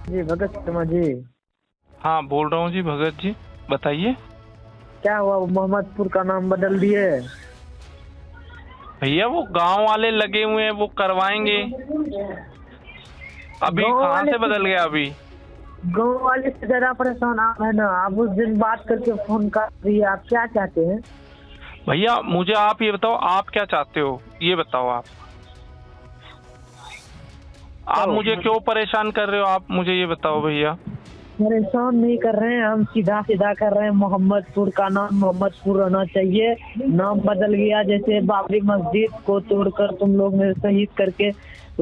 जी भगत शर्मा जी। हाँ बोल रहा हूँ जी भगत जी, बताइए। क्या हुआ, मोहम्मदपुर का नाम बदल दिए? भैया वो गांव वाले लगे हुए हैं, वो करवाएंगे। अभी गांव कहाँ वाले से बदल गया अभी? गांव वाले से ज्यादा परेशान आप है ना। आप उस दिन बात करके फोन कर दिए, आप क्या चाहते हैं? भैया मुझे आप ये बताओ, आप क्या चाहते हो ये बताओ। आप मुझे क्यों परेशान कर रहे हो, आप मुझे ये बताओ भैया। परेशान नहीं कर रहे हैं हम, सीधा सीधा कर रहे हैं। मोहम्मदपुर का नाम मोहम्मदपुर रहना चाहिए। नाम बदल गया, जैसे बाबरी मस्जिद को तोड़कर तुम लोग ने शहीद करके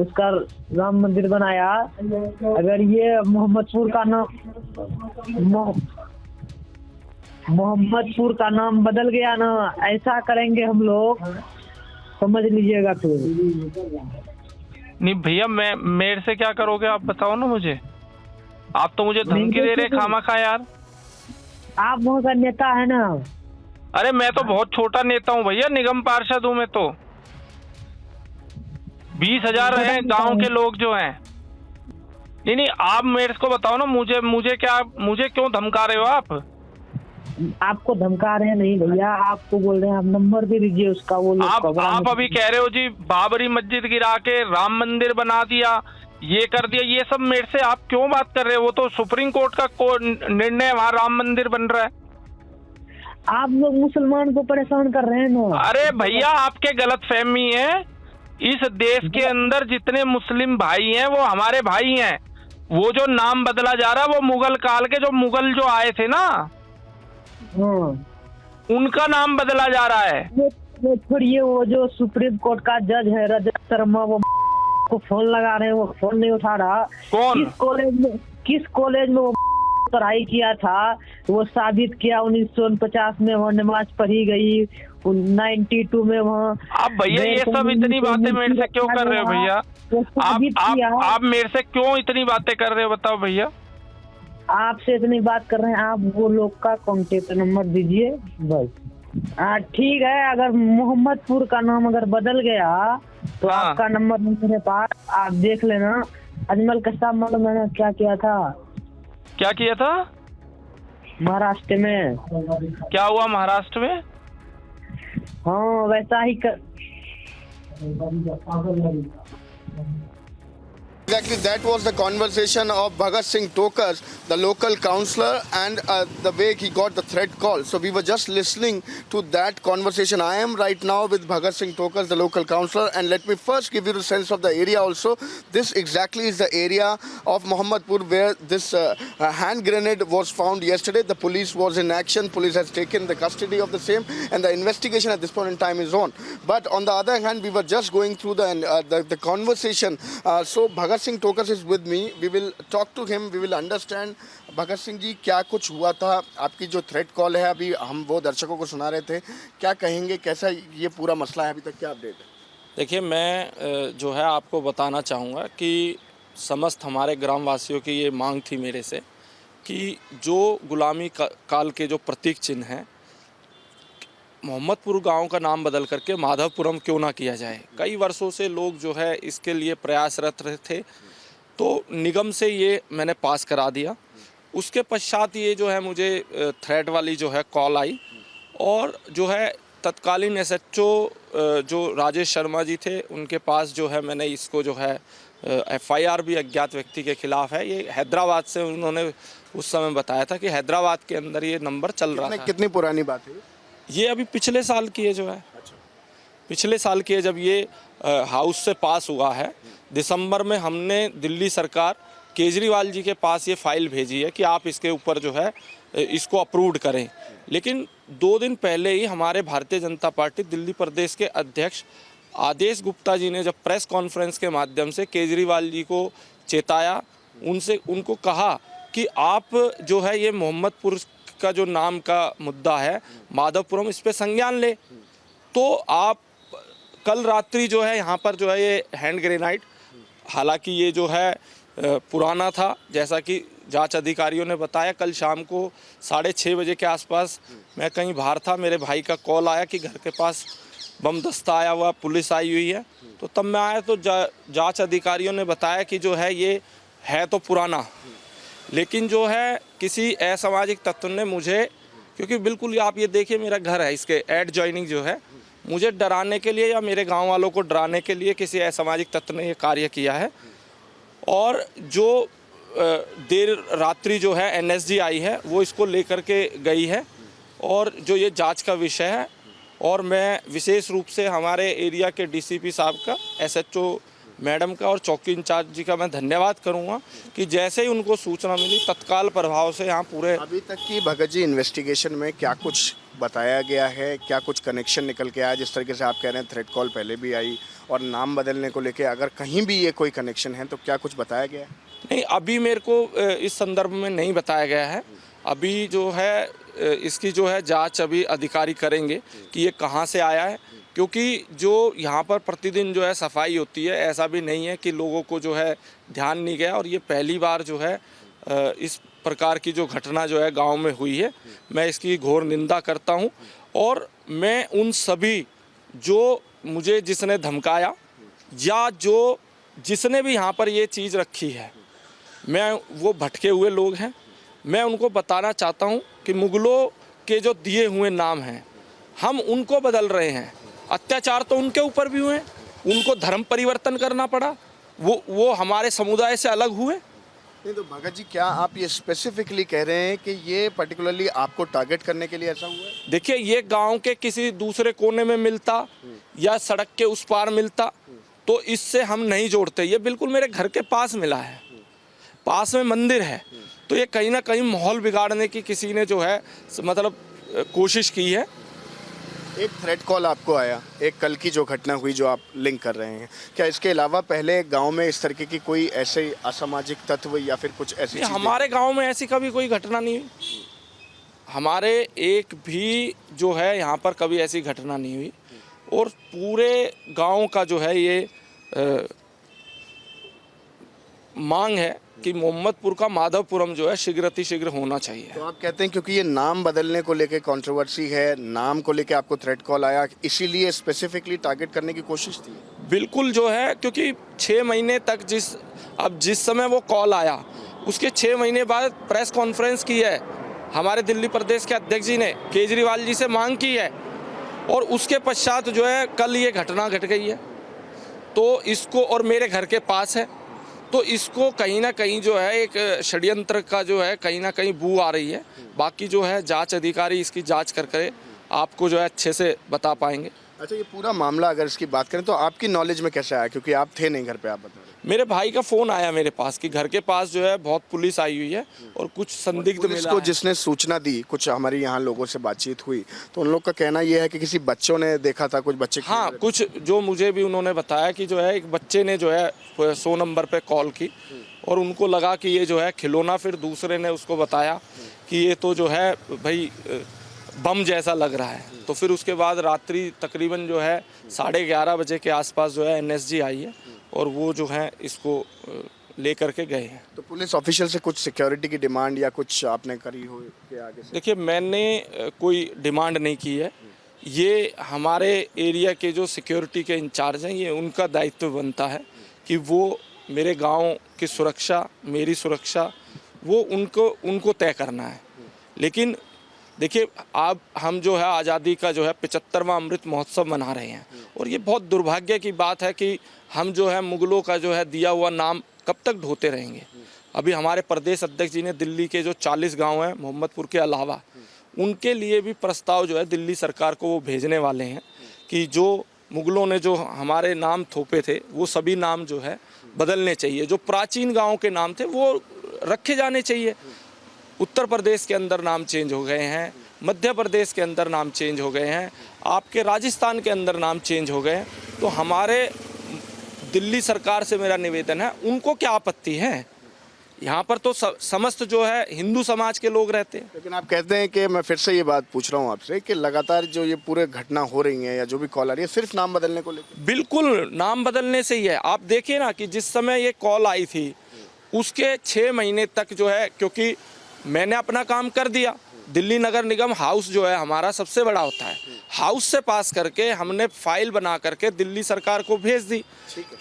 उसका राम मंदिर बनाया। अगर ये मोहम्मदपुर का नाम मोहम्मदपुर का नाम बदल गया ना, ऐसा करेंगे हम लोग, समझ लीजिएगा। फिर नहीं भैया, मैं मेरे से क्या करोगे आप बताओ ना मुझे। आप तो मुझे धमकी दे रहे हैं खामखा यार। आप वहाँ का नेता है ना। अरे मैं तो बहुत छोटा नेता हूँ भैया, निगम पार्षद हूँ मैं तो। 20,000 हैं गांव के लोग जो हैं। नहीं नहीं, आप मेरे को बताओ ना, मुझे क्यों धमका रहे हो आप? आपको धमका रहे हैं नहीं भैया, आपको बोल रहे हैं। आप नंबर दे दीजिए उसका। वो लोग आप अभी कह रहे हो जी बाबरी मस्जिद गिरा के राम मंदिर बना दिया, ये कर दिया, ये सब मेरे से आप क्यों बात कर रहे हो? वो तो सुप्रीम कोर्ट का निर्णय है, वहाँ राम मंदिर बन रहा है। आप लोग मुसलमान को परेशान कर रहे हैं ना। अरे भैया आपके गलत फहमी है। इस देश के अंदर जितने मुस्लिम भाई हैं वो हमारे भाई हैं। वो जो नाम बदला जा रहा है वो मुगल काल के जो मुगल जो आए थे ना, उनका नाम बदला जा रहा है। छोड़िए, वो जो सुप्रीम कोर्ट का जज है रजत शर्मा, वो को फोन लगा रहे हैं, वो फोन नहीं उठा रहा। कौन? किस कॉलेज में वो पढ़ाई किया था, वो साबित किया। 1949 में वो नमाज पढ़ी गई, 92 में वहाँ। आप भैया ये सब इतनी बातें मेरे से क्यों कर रहे हो भैया? आप मेरे से क्यों इतनी बातें कर रहे हो बताओ भैया। आपसे इतनी बात कर रहे हैं, आप वो लोग का कॉन्टेक्ट नंबर दीजिए बस। ठीक है, अगर मोहम्मदपुर का नाम अगर बदल गया तो आपका नंबर मेरे पास, आप देख लेना। अजमल कसाब मालूम मैंने क्या किया था? क्या किया था? महाराष्ट्र में। क्या हुआ महाराष्ट्र में? हाँ वैसा ही कर। Exactly, that was the conversation of Bhagat Singh Tokar, the local councillor, and the way he got the threat call. So we were just listening to that conversation. I am right now with Bhagat Singh Tokar, the local councillor, and let me first give you the sense of the area also. This exactly is the area of Mohammadpur where this hand grenade was found yesterday. The police was in action. Police has taken the custody of the same, and the investigation at this point in time is on. But on the other hand, we were just going through the conversation. So Bhagat Singh Tokar is with me. We will talk to him. We will understand. Bhagat Singh ji, क्या कुछ हुआ था? आपकी जो threat call है अभी हम वो दर्शकों को सुना रहे थे, क्या कहेंगे, कैसा ये पूरा मसला है, अभी तक क्या अपडेट है? देखिए, मैं जो है आपको बताना चाहूँगा कि समस्त हमारे ग्रामवासियों की ये मांग थी मेरे से कि जो गुलामी काल के जो प्रतीक चिन्ह हैं, मोहम्मदपुर गांव का नाम बदल करके माधवपुरम क्यों ना किया जाए। कई वर्षों से लोग जो है इसके लिए प्रयासरत थे, तो निगम से ये मैंने पास करा दिया। उसके पश्चात ये जो है मुझे थ्रेट वाली जो है कॉल आई, और जो है तत्कालीन एसएचओ जो राजेश शर्मा जी थे, उनके पास जो है मैंने इसको जो है एफआईआर भी अज्ञात व्यक्ति के खिलाफ है। ये हैदराबाद से उन्होंने उस समय बताया था कि हैदराबाद के अंदर ये नंबर चल रहा था। कितनी पुरानी बात है ये? अभी पिछले साल की है जो है। पिछले साल की है, जब ये हाउस से पास हुआ है। दिसंबर में हमने दिल्ली सरकार केजरीवाल जी के पास ये फाइल भेजी है कि आप इसके ऊपर जो है इसको अप्रूव्ड करें। लेकिन 2 दिन पहले ही हमारे भारतीय जनता पार्टी दिल्ली प्रदेश के अध्यक्ष आदेश गुप्ता जी ने जब प्रेस कॉन्फ्रेंस के माध्यम से केजरीवाल जी को चेताया, उनको कहा कि आप जो है ये मोहम्मदपुर का जो नाम का मुद्दा है माधवपुरम, इस पे संज्ञान ले। तो आप कल रात्रि जो है यहाँ पर जो है ये हैंड ग्रेनाइड, हालांकि ये जो है पुराना था, जैसा कि जांच अधिकारियों ने बताया। कल शाम को 6:30 बजे के आसपास मैं कहीं बाहर था, मेरे भाई का कॉल आया कि घर के पास बम दस्ता आया हुआ, पुलिस आई हुई है। तो तब मैं आया तो जांच अधिकारियों ने बताया कि जो है ये है तो पुराना, लेकिन जो है किसी असामाजिक तत्व ने मुझे, क्योंकि बिल्कुल आप ये देखिए मेरा घर है, इसके एड जॉइनिंग जो है, मुझे डराने के लिए या मेरे गांव वालों को डराने के लिए किसी असामाजिक तत्व ने ये कार्य किया है। और जो देर रात्रि जो है एनएसजी आई है वो इसको लेकर के गई है और जो ये जांच का विषय है। और मैं विशेष रूप से हमारे एरिया के डीसीपी साहब का, एसएचओ मैडम का और चौकी इंचार्ज जी का मैं धन्यवाद करूंगा कि जैसे ही उनको सूचना मिली तत्काल प्रभाव से यहाँ पूरे। अभी तक की भगत जी इन्वेस्टिगेशन में क्या कुछ बताया गया है, क्या कुछ कनेक्शन निकल के आया? जिस तरीके से आप कह रहे हैं थ्रेट कॉल पहले भी आई और नाम बदलने को लेके, अगर कहीं भी ये कोई कनेक्शन है तो क्या कुछ बताया गया है? नहीं, अभी मेरे को इस संदर्भ में नहीं बताया गया है। अभी जो है इसकी जो है जांच अभी अधिकारी करेंगे कि ये कहाँ से आया है, क्योंकि जो यहाँ पर प्रतिदिन जो है सफाई होती है, ऐसा भी नहीं है कि लोगों को जो है ध्यान नहीं गया। और ये पहली बार जो है इस प्रकार की जो घटना जो है गांव में हुई है, मैं इसकी घोर निंदा करता हूँ। और मैं उन सभी जो मुझे जिसने धमकाया या जो जिसने भी यहाँ पर ये चीज़ रखी है, मैं वो भटके हुए लोग हैं, मैं उनको बताना चाहता हूँ कि मुगलों के जो दिए हुए नाम हैं हम उनको बदल रहे हैं। अत्याचार तो उनके ऊपर भी हुए, उनको धर्म परिवर्तन करना पड़ा, वो हमारे समुदाय से अलग हुए। नहीं तो भगत जी, क्या आप ये स्पेसिफिकली कह रहे हैं कि ये पर्टिकुलरली आपको टारगेट करने के लिए ऐसा हुआ है? देखिए, ये गांव के किसी दूसरे कोने में मिलता या सड़क के उस पार मिलता तो इससे हम नहीं जोड़ते। ये बिल्कुल मेरे घर के पास मिला है, पास में मंदिर है, तो ये कहीं ना कहीं माहौल बिगाड़ने की किसी ने जो है मतलब कोशिश की है। एक थ्रेट कॉल आपको आया, एक कल की जो घटना हुई जो आप लिंक कर रहे हैं, क्या इसके अलावा पहले गांव में इस तरीके की कोई ऐसे असामाजिक तत्व या फिर कुछ ऐसी चीजें? हमारे गांव में ऐसी कभी कोई घटना नहीं हुई, हमारे एक भी जो है यहाँ पर कभी ऐसी घटना नहीं हुई। और पूरे गांव का जो है ये मांग है कि मोहम्मदपुर का माधवपुरम जो है शीघ्र होना चाहिए। तो आप कहते हैं क्योंकि ये नाम बदलने को लेके कंट्रोवर्सी है, नाम को लेके आपको थ्रेट कॉल आया, इसीलिए स्पेसिफिकली टारगेट करने की कोशिश थी? बिल्कुल जो है, क्योंकि 6 महीने तक जिस समय वो कॉल आया उसके 6 महीने बाद प्रेस कॉन्फ्रेंस की है हमारे दिल्ली प्रदेश के अध्यक्ष जी ने, केजरीवाल जी से मांग की है, और उसके पश्चात जो है कल ये घटना घट गई है। तो इसको, और मेरे घर के पास है, तो इसको कहीं ना कहीं जो है एक षड्यंत्र का जो है कहीं ना कहीं बू आ रही है। बाकी जो है जांच अधिकारी इसकी जांच कर आपको जो है अच्छे से बता पाएंगे। अच्छा, ये पूरा मामला अगर इसकी बात करें तो आपकी नॉलेज में कैसे आया, क्योंकि आप थे नहीं घर पे, आप बता रहे? मेरे भाई का फ़ोन आया मेरे पास कि घर के पास जो है बहुत पुलिस आई हुई है और कुछ संदिग्ध मिला को है। जिसने सूचना दी, कुछ हमारी यहाँ लोगों से बातचीत हुई तो उन लोग का कहना यह है कि किसी बच्चों ने देखा था, कुछ बच्चे। हाँ, कुछ जो मुझे भी उन्होंने बताया कि जो है एक बच्चे ने जो है 100 नंबर पे कॉल की और उनको लगा कि ये जो है खिलौना, फिर दूसरे ने उसको बताया कि ये तो जो है भाई बम जैसा लग रहा है। तो फिर उसके बाद रात्रि तकरीबन जो है 11:30 बजे के आसपास जो है एनएसजी आई है और वो जो है इसको लेकर के गए हैं। तो पुलिस ऑफिशियल से कुछ सिक्योरिटी की डिमांड या कुछ आपने करी हो के आगे से? देखिए, मैंने कोई डिमांड नहीं की है, ये हमारे एरिया के जो सिक्योरिटी के इंचार्ज हैं, ये उनका दायित्व बनता है कि वो मेरे गांव की सुरक्षा, मेरी सुरक्षा, वो उनको तय करना है। लेकिन देखिए, अब हम जो है आज़ादी का जो है 75वां अमृत महोत्सव मना रहे हैं और ये बहुत दुर्भाग्य की बात है कि हम जो है मुगलों का जो है दिया हुआ नाम कब तक ढोते रहेंगे। अभी हमारे प्रदेश अध्यक्ष जी ने दिल्ली के जो 40 गांव हैं मोहम्मदपुर के अलावा, उनके लिए भी प्रस्ताव जो है दिल्ली सरकार को वो भेजने वाले हैं कि जो मुगलों ने जो हमारे नाम थोपे थे वो सभी नाम जो है बदलने चाहिए। जो प्राचीन गाँव के नाम थे वो रखे जाने चाहिए। उत्तर प्रदेश के अंदर नाम चेंज हो गए हैं, मध्य प्रदेश के अंदर नाम चेंज हो गए हैं, आपके राजस्थान के अंदर नाम चेंज हो गए हैं। तो हमारे दिल्ली सरकार से मेरा निवेदन है, उनको क्या आपत्ति है? यहाँ पर तो समस्त जो है हिंदू समाज के लोग रहते हैं। लेकिन आप कहते हैं कि, मैं फिर से ये बात पूछ रहा हूँ आपसे कि लगातार जो ये पूरे घटना हो रही है या जो भी कॉल आ रही है सिर्फ नाम बदलने को लेकर? बिल्कुल नाम बदलने से ही है। आप देखिए ना कि जिस समय ये कॉल आई थी उसके 6 महीने तक जो है, क्योंकि मैंने अपना काम कर दिया, दिल्ली नगर निगम हाउस जो है हमारा सबसे बड़ा होता है, हाउस से पास करके हमने फाइल बना करके दिल्ली सरकार को भेज दी।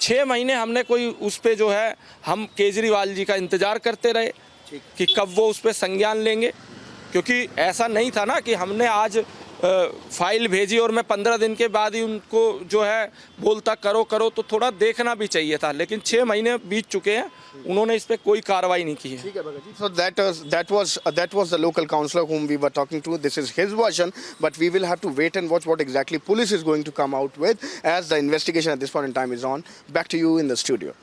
6 महीने हमने कोई उस पे जो है हम केजरीवाल जी का इंतजार करते रहे कि कब वो उस पे संज्ञान लेंगे, क्योंकि ऐसा नहीं था ना कि हमने आज फाइल भेजी और मैं 15 दिन के बाद ही उनको जो है बोलता करो करो, तो थोड़ा देखना भी चाहिए था। लेकिन 6 महीने बीत चुके हैं, उन्होंने इस पे कोई कार्रवाई नहीं की है। So that was the local councillor whom we were talking to. This is his version, but we will have to wait and watch what exactly police is going to come out with as the investigation at this point in time is on. Back to you in the studio.